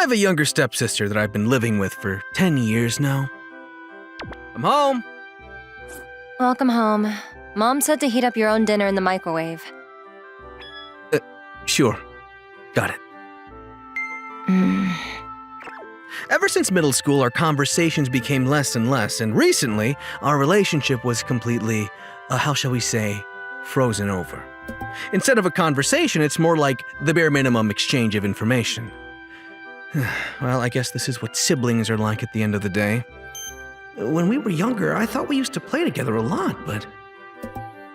have a younger stepsister that I've been living with for 10 years now. I'm home. Welcome home. Mom said to heat up your own dinner in the microwave. Sure. Got it. Ever since middle school, our conversations became less and less, and recently, our relationship was completely, how shall we say, frozen over. Instead of a conversation, it's more like the bare minimum exchange of information. Well, I guess this is what siblings are like at the end of the day. When we were younger, I thought we used to play together a lot, but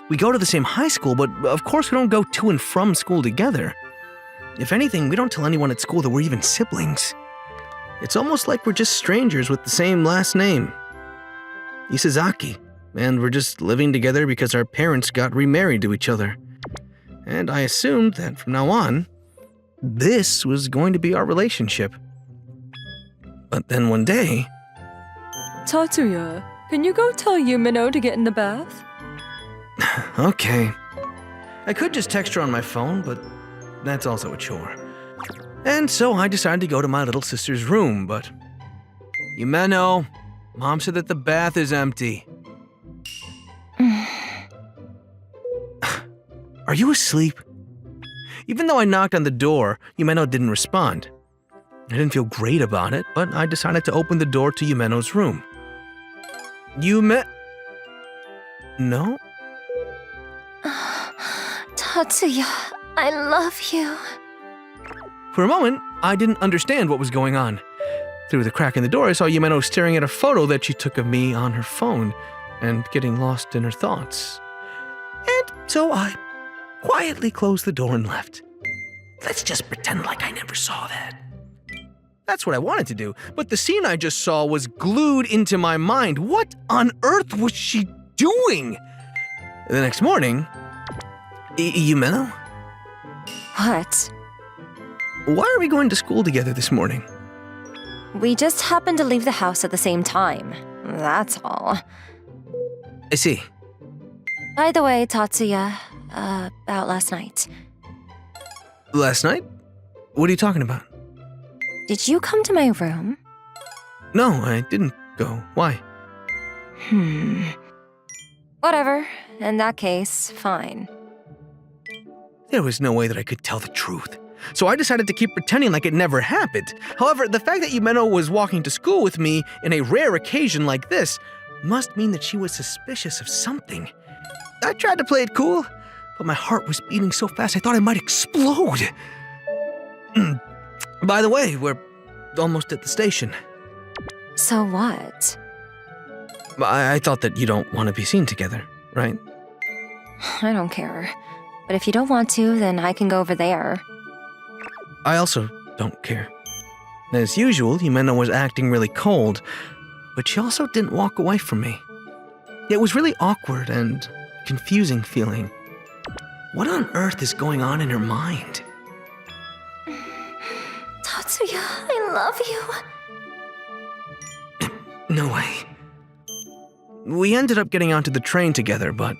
we go to the same high school, but of course we don't go to and from school together. If anything, we don't tell anyone at school that we're even siblings. It's almost like we're just strangers with the same last name, Isazaki, and we're just living together because our parents got remarried to each other. And I assumed that from now on, this was going to be our relationship. But then one day... Tatsuya, can you go tell Yumino to get in the bath? Okay. I could just text her on my phone, but that's also a chore. And so I decided to go to my little sister's room, but... Yumeno, Mom said that the bath is empty. Are you asleep? Even though I knocked on the door, Yumeno didn't respond. I didn't feel great about it, but I decided to open the door to Yumeno's room. No? Tatsuya, I love you. For a moment, I didn't understand what was going on. Through the crack in the door, I saw Yumeno staring at a photo that she took of me on her phone and getting lost in her thoughts. And so I quietly closed the door and left. Let's just pretend like I never saw that. That's what I wanted to do, but the scene I just saw was glued into my mind. What on earth was she doing? The next morning... Yumeno? What? Why are we going to school together this morning? We just happened to leave the house at the same time. That's all. I see. By the way, Tatsuya, about last night. Last night? What are you talking about? Did you come to my room? No, I didn't go. Why? Whatever. In that case, fine. There was no way that I could tell the truth. So I decided to keep pretending like it never happened. However, the fact that Yumeno was walking to school with me in a rare occasion like this must mean that she was suspicious of something. I tried to play it cool, but my heart was beating so fast I thought I might explode. By the way, we're almost at the station. So what? I thought that you don't want to be seen together, right? I don't care. But if you don't want to, then I can go over there. I also don't care. As usual, Yumeno was acting really cold, but she also didn't walk away from me. It was really awkward and confusing feeling. What on earth is going on in her mind? Tatsuya, I love you. No way. We ended up getting onto the train together, but...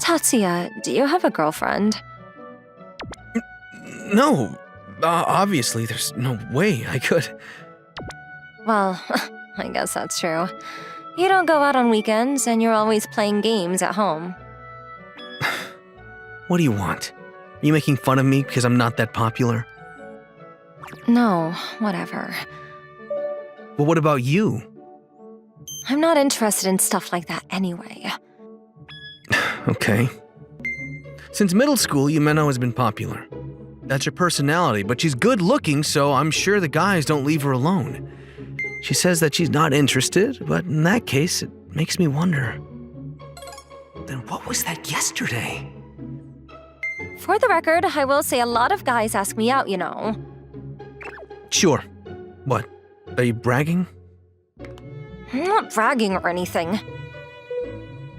Tatsuya, do you have a girlfriend? No. Obviously, there's no way I could. Well, I guess that's true. You don't go out on weekends, and you're always playing games at home. What do you want? Are you making fun of me because I'm not that popular? No, whatever. Well, what about you? I'm not interested in stuff like that anyway. Okay. Since middle school, Yumeno has been popular. That's her personality, but she's good looking, so I'm sure the guys don't leave her alone. She says that she's not interested, but in that case, it makes me wonder. Then what was that yesterday? For the record, I will say a lot of guys ask me out, you know. Sure. What? Are you bragging? I'm not bragging or anything.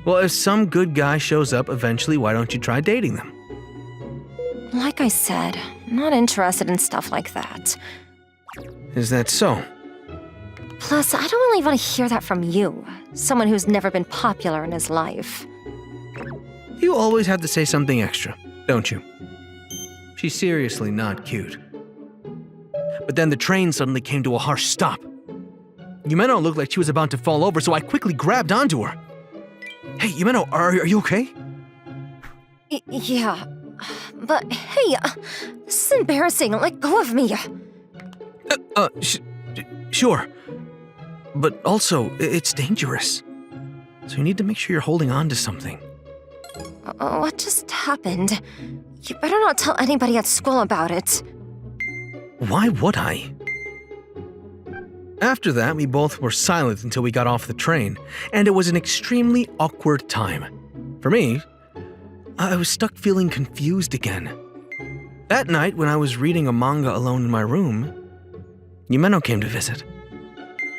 Well, if some good guy shows up eventually, why don't you try dating them? Like I said, I'm not interested in stuff like that. Is that so? Plus, I don't really want to hear that from you, someone who's never been popular in his life. You always have to say something extra, don't you? She's seriously not cute. but then the train suddenly came to a harsh stop. Yumeno looked like she was about to fall over, so I quickly grabbed onto her. Hey, Yumeno, are you okay? Yeah. But hey, this is embarrassing. Let go of me. Sure. But also, it's dangerous. So you need to make sure you're holding on to something. What just happened? You better not tell anybody at school about it. Why would I? After that, we both were silent until we got off the train, and it was an extremely awkward time. For me, I was stuck feeling confused again. That night, when I was reading a manga alone in my room, Yumeno came to visit.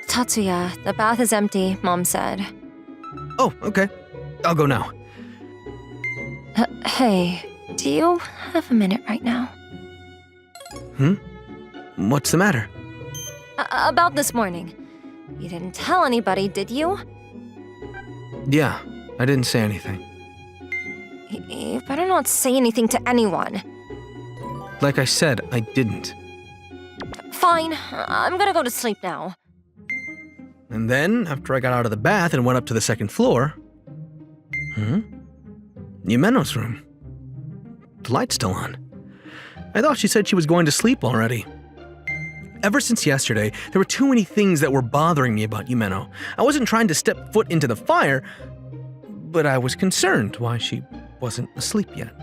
Tatsuya, the bath is empty, Mom said. Oh, okay. I'll go now. Hey, do you have a minute right now? What's the matter? About this morning. You didn't tell anybody, did you? Yeah, I didn't say anything. You better not say anything to anyone. Like I said, I didn't. Fine, I'm gonna go to sleep now. And then, after I got out of the bath and went up to the second floor... Yumeno's room. The light's still on. I thought she said she was going to sleep already. Ever since yesterday, there were too many things that were bothering me about Yumeno. I wasn't trying to step foot into the fire, but I was concerned why she wasn't asleep yet.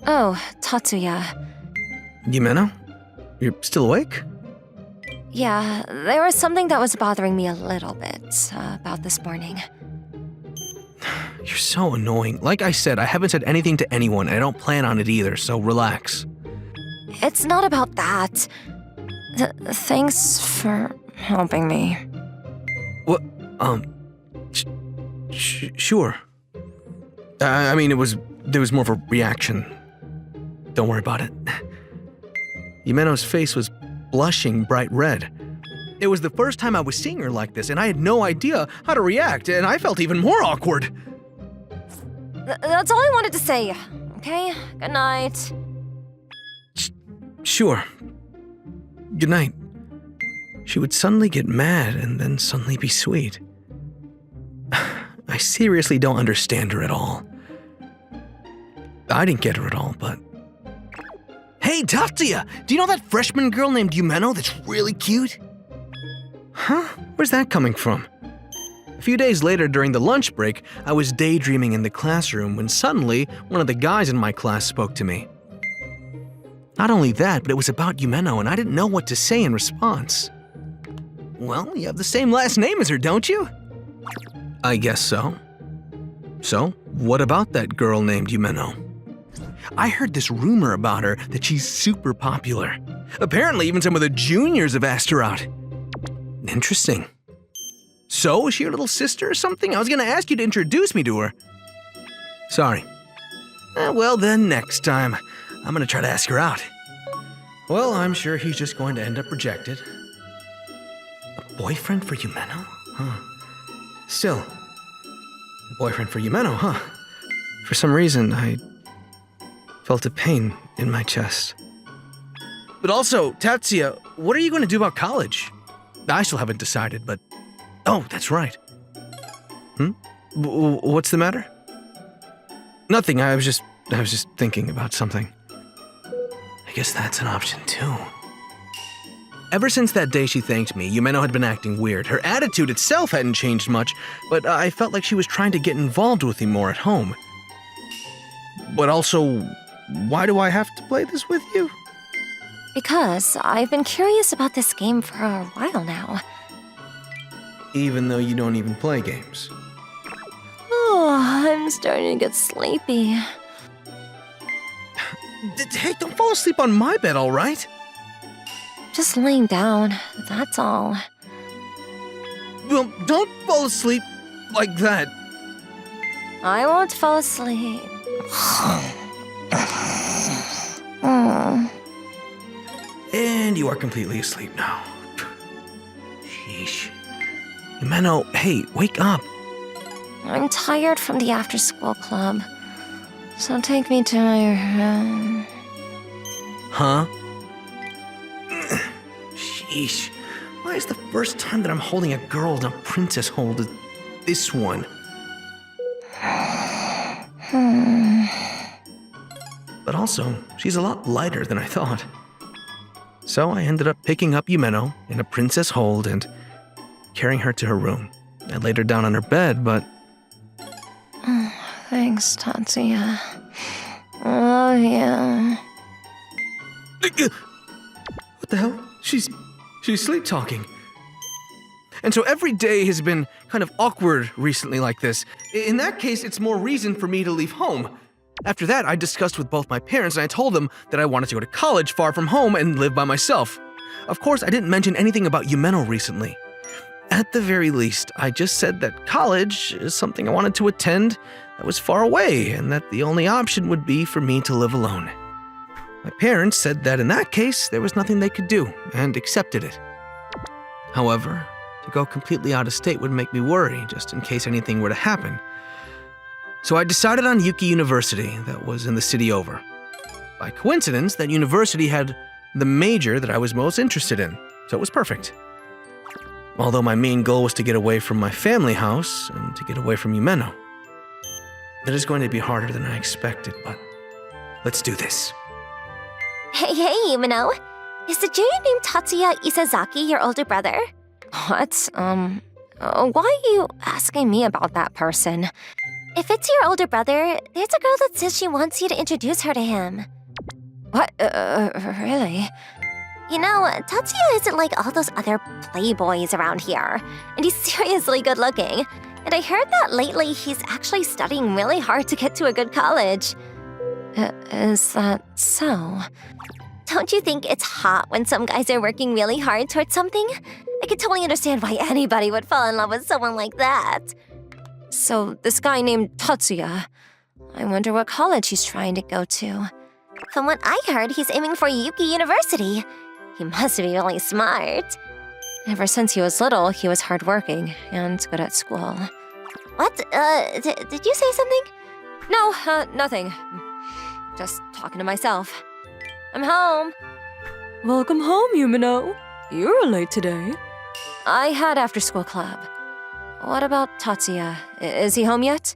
Oh, Tatsuya. Yumeno? You're still awake? Yeah, there was something that was bothering me a little bit about this morning. You're so annoying. Like I said, I haven't said anything to anyone, and I don't plan on it either, so relax. It's not about that. Thanks for helping me. What? Sure. I mean, there was more of a reaction. Don't worry about it. Yumeno's face was blushing bright red. It was the first time I was seeing her like this, and I had no idea how to react, and I felt even more awkward. That's all I wanted to say, okay? Good night. Sure. Good night. She would suddenly get mad and then suddenly be sweet. I seriously don't understand her at all. I didn't get her at all, but... Hey, Tatsuya! Do you know that freshman girl named Yumeno that's really cute? Huh? Where's that coming from? A few days later, during the lunch break, I was daydreaming in the classroom when suddenly one of the guys in my class spoke to me. Not only that, but it was about Yumeno, and I didn't know what to say in response. Well, you have the same last name as her, don't you? I guess so. So, what about that girl named Yumeno? I heard this rumor about her that she's super popular. Apparently, even some of the juniors have asked her out. Interesting. So, is she your little sister or something? I was gonna ask you to introduce me to her. Sorry. Well then, next time, I'm gonna try to ask her out. Well, I'm sure he's just going to end up rejected. A boyfriend for Yumeno? Huh. Still, a boyfriend for Yumeno, huh? For some reason, I felt a pain in my chest. But also, Tatsuya, what are you going to do about college? I still haven't decided, but... Oh, that's right. What's the matter? Nothing, I was just thinking about something. I guess that's an option too. Ever since that day she thanked me, Yumeno had been acting weird. Her attitude itself hadn't changed much, but I felt like she was trying to get involved with me more at home. But also, why do I have to play this with you? Because I've been curious about this game for a while now. Even though you don't even play games. Oh, I'm starting to get sleepy. Hey, don't fall asleep on my bed, all right? Just laying down, that's all. Well, don't fall asleep like that. I won't fall asleep. Oh. And you are completely asleep now. Sheesh. Yumeno, hey, wake up. I'm tired from the after-school club, so take me to my room. Huh? Sheesh. Why is the first time that I'm holding a girl in a princess hold this one? But also, she's a lot lighter than I thought. So I ended up picking up Yumeno in a princess hold and carrying her to her room. I laid her down on her bed, but... Thanks, Tatsuya. Oh, yeah. What the hell? She's sleep talking. And so every day has been kind of awkward recently like this. In that case, it's more reason for me to leave home. After that, I discussed with both my parents and I told them that I wanted to go to college far from home and live by myself. Of course, I didn't mention anything about Yumeno recently. At the very least, I just said that college is something I wanted to attend that was far away and that the only option would be for me to live alone. My parents said that in that case, there was nothing they could do and accepted it. However, to go completely out of state would make me worry just in case anything were to happen. So I decided on Yuki University that was in the city over. By coincidence, that university had the major that I was most interested in, so it was perfect. Although my main goal was to get away from my family house and to get away from Yumeno. It is going to be harder than I expected, but let's do this. Hey, Yumeno. Is the junior named Tatsuya Isazaki your older brother? What? Why are you asking me about that person? If it's your older brother, there's a girl that says she wants you to introduce her to him. What? Really? You know, Tatsuya isn't like all those other playboys around here, and he's seriously good looking. And I heard that lately he's actually studying really hard to get to a good college. Is that so? Don't you think it's hot when some guys are working really hard towards something? I could totally understand why anybody would fall in love with someone like that. So, this guy named Tatsuya, I wonder what college he's trying to go to. From what I heard, he's aiming for Yuki University. He must be really smart. Ever since he was little, he was hardworking and good at school. What? Did you say something? No, nothing. Just talking to myself. I'm home. Welcome home, Yumeno. You were late today. I had after-school club. What about Tatsuya? Is he home yet?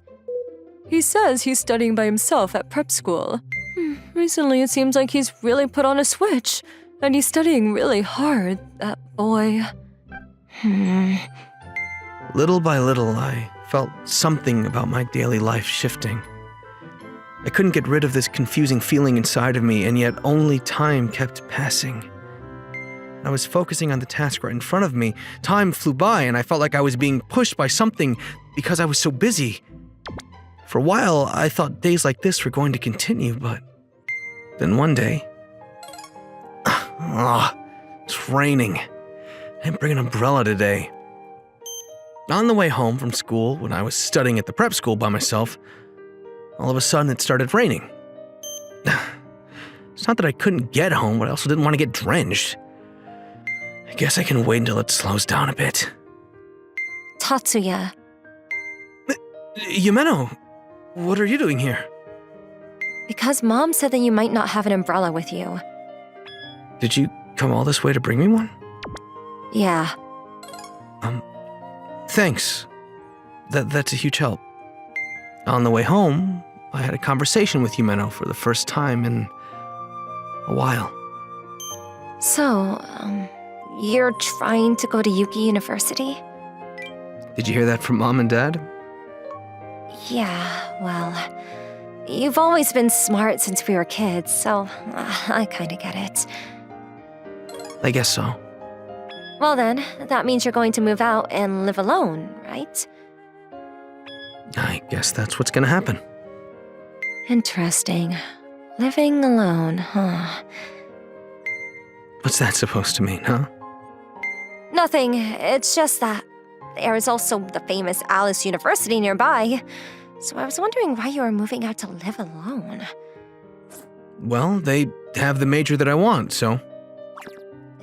He says he's studying by himself at prep school. Recently, it seems like he's really put on a switch, and he's studying really hard, that boy. Little by little, I felt something about my daily life shifting. I couldn't get rid of this confusing feeling inside of me, and yet only time kept passing. I was focusing on the task right in front of me. Time flew by, and I felt like I was being pushed by something because I was so busy. For a while, I thought days like this were going to continue, but then one day... it's raining. I didn't bring an umbrella today. On the way home from school, when I was studying at the prep school by myself, all of a sudden it started raining. It's not that I couldn't get home, but I also didn't want to get drenched. I guess I can wait until it slows down a bit. Tatsuya. Yumeno, what are you doing here? Because Mom said that you might not have an umbrella with you. Did you come all this way to bring me one? Yeah. Thanks. That's a huge help. On the way home, I had a conversation with Yumeno for the first time in a while. So, you're trying to go to Yuki University? Did you hear that from Mom and Dad? Yeah, well, you've always been smart since we were kids, so I kinda get it. I guess so. Well then, that means you're going to move out and live alone, right? I guess that's what's gonna happen. Interesting. Living alone, huh? What's that supposed to mean, huh? Nothing, it's just that there is also the famous Alice University nearby, so I was wondering why you were moving out to live alone. Well, they have the major that I want, so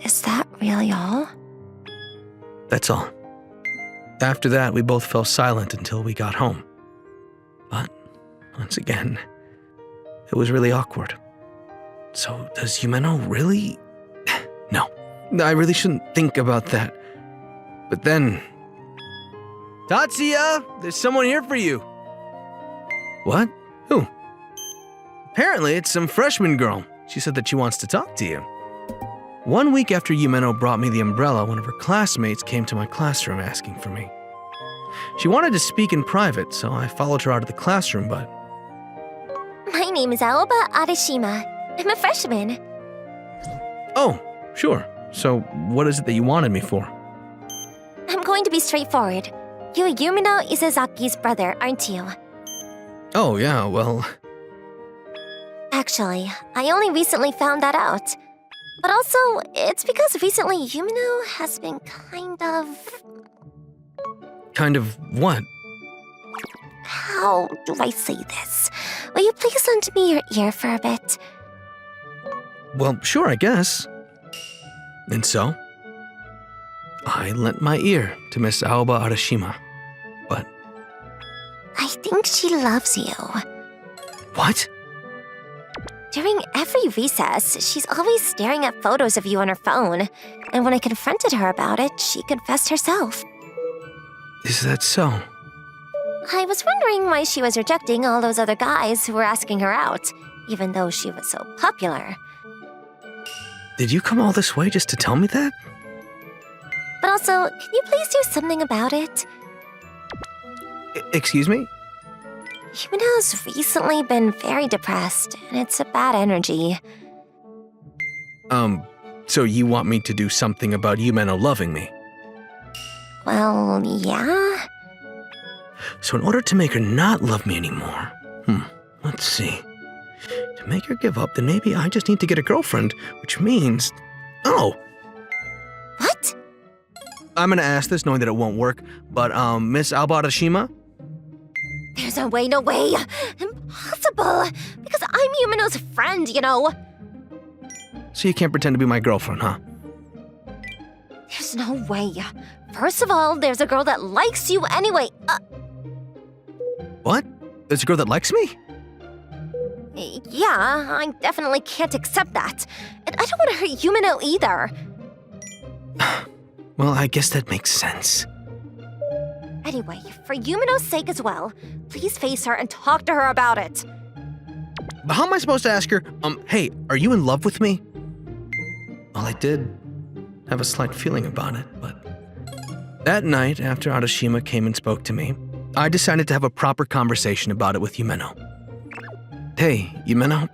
Is that really all? that's all. After that, we both fell silent until we got home. But, once again, it was really awkward. So, does Yumeno really... No, I really shouldn't think about that. But then... Tatsuya, there's someone here for you. What? Who? Apparently, it's some freshman girl. She said that she wants to talk to you. 1 week after Yumeno brought me the umbrella, one of her classmates came to my classroom asking for me. She wanted to speak in private, so I followed her out of the classroom, but... My name is Aoba Arashima. I'm a freshman. Oh, sure. So, what is it that you wanted me for? I'm going to be straightforward. You're Yumino Isazaki's brother, aren't you? Oh, yeah, well... Actually, I only recently found that out. But also, it's because recently Yumino has been kind of... Kind of what? How do I say this? Will you please lend me your ear for a bit? Well, sure, I guess. And so? I lent my ear to Miss Aoba Arashima. But... I think she loves you. What? During every recess, she's always staring at photos of you on her phone. And when I confronted her about it, she confessed herself. Is that so? I was wondering why she was rejecting all those other guys who were asking her out, even though she was so popular. Did you come all this way just to tell me that? But also, can you please do something about it? Excuse me? Yumino's recently been very depressed, and it's a bad energy. So you want me to do something about Yumeno loving me? Well, yeah? So in order to make her not love me anymore, let's see. To make her give up, then maybe I just need to get a girlfriend, which means... Oh! What? I'm gonna ask this knowing that it won't work, but, Miss Aoba Arashima? There's no way, no way! Impossible! Because I'm Yumino's friend, you know! So you can't pretend to be my girlfriend, huh? There's no way. First of all, there's a girl that likes you anyway. What? There's a girl that likes me? Yeah, I definitely can't accept that. And I don't want to hurt Yumino either. Well, I guess that makes sense. Anyway, for Yumino's sake as well, please face her and talk to her about it. But how am I supposed to ask her, hey, are you in love with me? Well, I did have a slight feeling about it, but... That night, after Arashima came and spoke to me, I decided to have a proper conversation about it with Yumeno. Hey, Yumeno,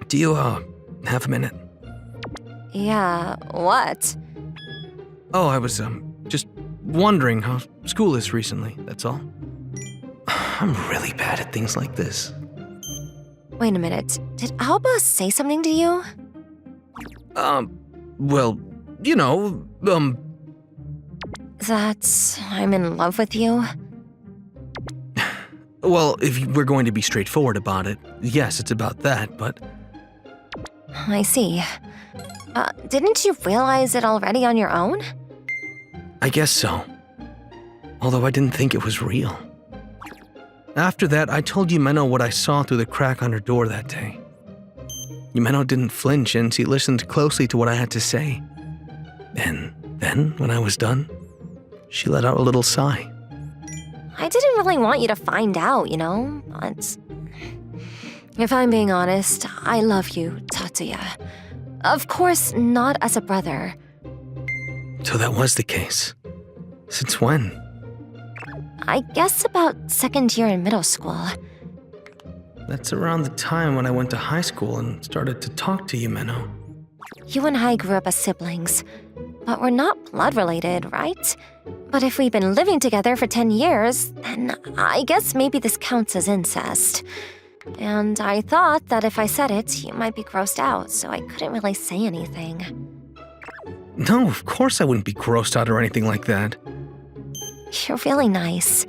do you, have a minute? Yeah, what? Oh, I was, just wondering how school is recently, that's all. I'm really bad at things like this. Wait a minute. Did Aoba say something to you? Well, you know, That I'm in love with you? Well, if we're going to be straightforward about it, yes, it's about that, but... I see. Didn't you realize it already on your own? I guess so. Although I didn't think it was real. After that, I told Yumeno what I saw through the crack on her door that day. Yumeno didn't flinch and she listened closely to what I had to say. And then, when I was done, she let out a little sigh. I didn't really want you to find out, you know, but... If I'm being honest, I love you, Tatsuya. Of course, not as a brother. So that was the case. Since when? I guess about second year in middle school. That's around the time when I went to high school and started to talk to Yumeno. You and I grew up as siblings, but we're not blood related, right? But if we've been living together for 10 years, then I guess maybe this counts as incest. And I thought that if I said it, you might be grossed out, so I couldn't really say anything. No, of course I wouldn't be grossed out or anything like that. You're really nice.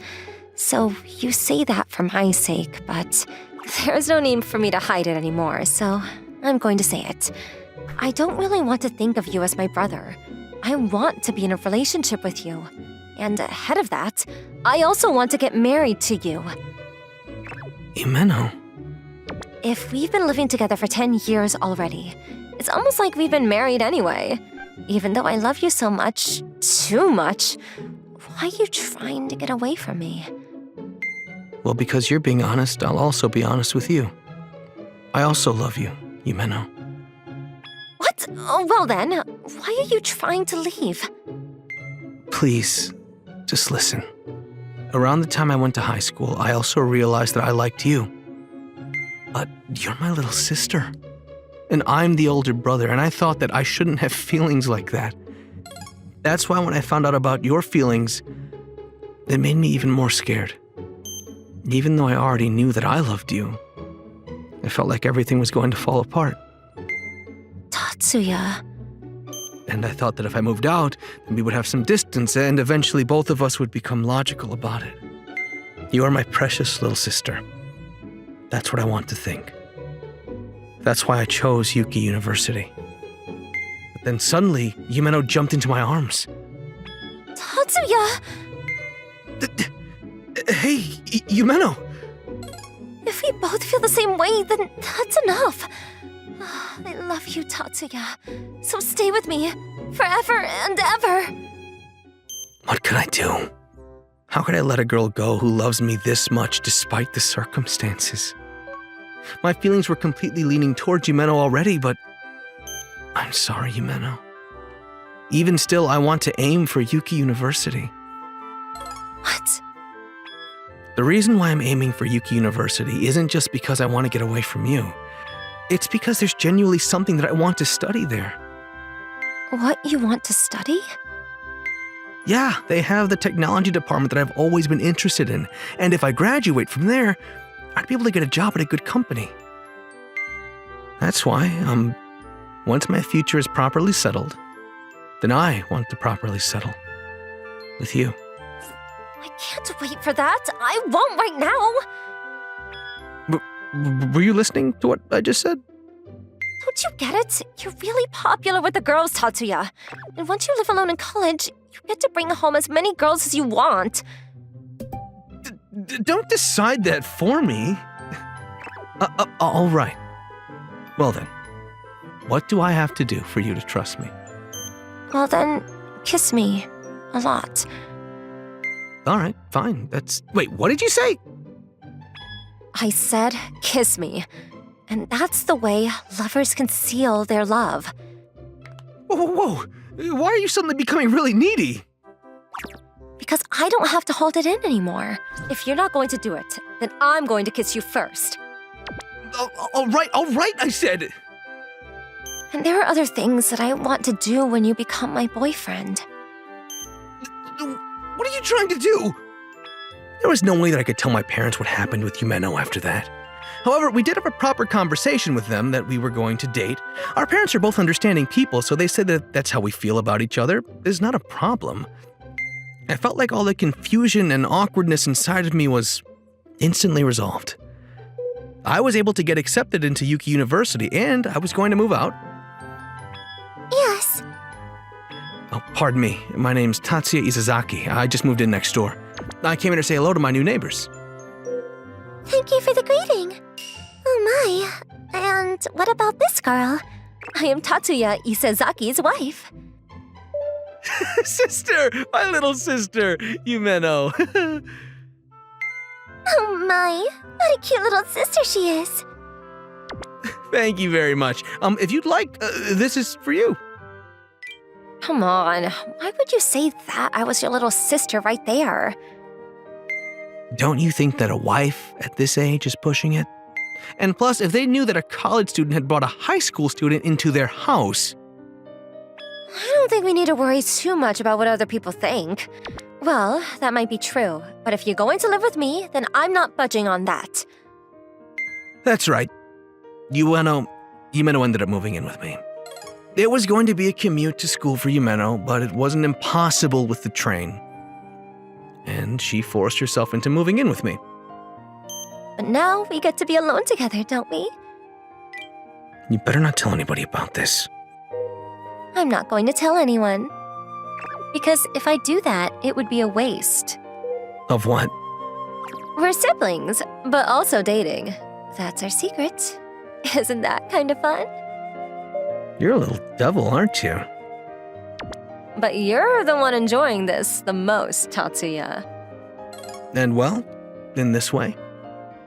So you say that for my sake, but there's no need for me to hide it anymore, so I'm going to say it. I don't really want to think of you as my brother. I want to be in a relationship with you. And ahead of that, I also want to get married to you. Yumeno. If we've been living together for 10 years already, it's almost like we've been married anyway. even though I love you so much, too much, why are you trying to get away from me? Well, because you're being honest, I'll also be honest with you. I also love you, Yumeno. What? Oh, well then, why are you trying to leave? Please, just listen. Around the time I went to high school, I also realized that I liked you. But you're my little sister. And I'm the older brother, and I thought that I shouldn't have feelings like that. That's why when I found out about your feelings, it made me even more scared. Even though I already knew that I loved you, I felt like everything was going to fall apart. Tatsuya. And I thought that if I moved out, then we would have some distance, and eventually both of us would become logical about it. You are my precious little sister. That's what I want to think. That's why I chose Yuki University. But then suddenly, Yumeno jumped into my arms. Tatsuya! Hey, Yumeno! If we both feel the same way, then that's enough. I love you, Tatsuya. So stay with me, forever and ever. What could I do? How could I let a girl go who loves me this much despite the circumstances? My feelings were completely leaning towards Yumeno already, but I'm sorry, Yumeno. Even still, I want to aim for Yuki University. What? The reason why I'm aiming for Yuki University isn't just because I want to get away from you. It's because there's genuinely something that I want to study there. What you want to study? Yeah, they have the technology department that I've always been interested in, and if I graduate from there, I'd be able to get a job at a good company. That's why, once my future is properly settled, then I want to properly settle with you. I can't wait for that. I won't right now. Were you listening to what I just said? Don't you get it? You're really popular with the girls, Tatsuya. And once you live alone in college, you get to bring home as many girls as you want. Don't decide that for me. All right. Well then, what do I have to do for you to trust me? Well then, kiss me. A lot. All right, fine. Wait, what did you say? I said kiss me. And that's the way lovers conceal their love. Whoa. Why are you suddenly becoming really needy? Because I don't have to hold it in anymore. If you're not going to do it, then I'm going to kiss you first. All right, I said. And there are other things that I want to do when you become my boyfriend. What are you trying to do? There was no way that I could tell my parents what happened with Yumeno after that. However, we did have a proper conversation with them that we were going to date. Our parents are both understanding people, so they said that that's how we feel about each other. There's not a problem. I felt like all the confusion and awkwardness inside of me was instantly resolved. I was able to get accepted into Yuki University, and I was going to move out. Yes. Oh, pardon me. My name's Tatsuya Izazaki. I just moved in next door. I came here to say hello to my new neighbors. Thank you for the greeting. Oh my. And what about this girl? I am Tatsuya Isazaki's wife. Sister! My little sister, Yumeno. Oh my. What a cute little sister she is. Thank you very much. If you'd like, this is for you. Come on, why would you say that? I was your little sister right there. Don't you think that a wife at this age is pushing it? And plus, if they knew that a college student had brought a high school student into their house... I don't think we need to worry too much about what other people think. Well, that might be true, but if you're going to live with me, then I'm not budging on that. That's right. Yumeno ended up moving in with me. It was going to be a commute to school for Yumeno, but it wasn't impossible with the train. And she forced herself into moving in with me. But now we get to be alone together, don't we? You better not tell anybody about this. I'm not going to tell anyone. Because if I do that, it would be a waste. Of what? We're siblings, but also dating. That's our secret. Isn't that kind of fun? You're a little devil, aren't you? But you're the one enjoying this the most, Tatsuya. And well, in this way,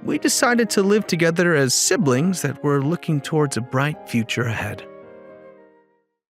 we decided to live together as siblings that were looking towards a bright future ahead.